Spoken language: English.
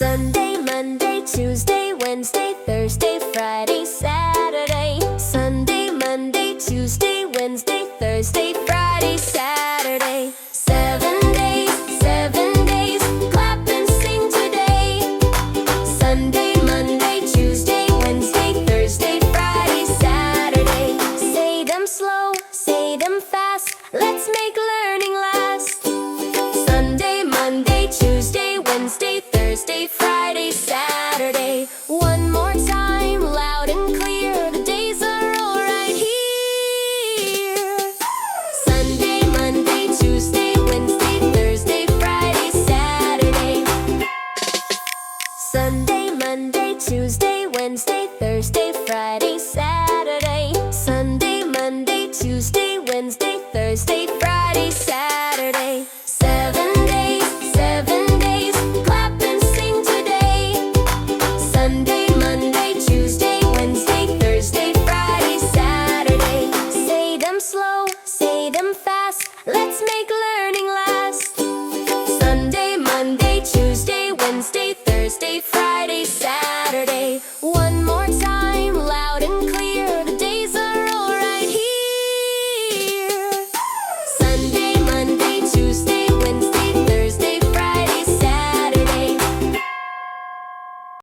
Sunday, Monday, Tuesday, Wednesday, Thursday, Friday, Saturday. Sunday, Monday, Tuesday, Wednesday, Thursday, Friday, Saturday. 7 days, clap and sing today. Sunday, Monday, Tuesday, Wednesday, Thursday, Friday, Saturday. Say them slow, say them fast, let's make learning last. Sunday, Monday, Tuesday, Wednesday, Thursday, Friday, Saturday. One more time, loud and clear, the days are all right here. Sunday, Monday, Tuesday, Wednesday, Thursday, Friday, Saturday. Sunday, Monday, Tuesday, Wednesday, Thursday, Friday, Saturday. Sunday, Monday, Tuesday, Wednesday, Thursday, Friday, Saturday. 7 days, clap and sing today. Sunday, Monday, Tuesday, Wednesday, Thursday, Friday, Saturday. Say them slow, say them fast, let's make learning last. Sunday, Monday, Tuesday, Wednesday,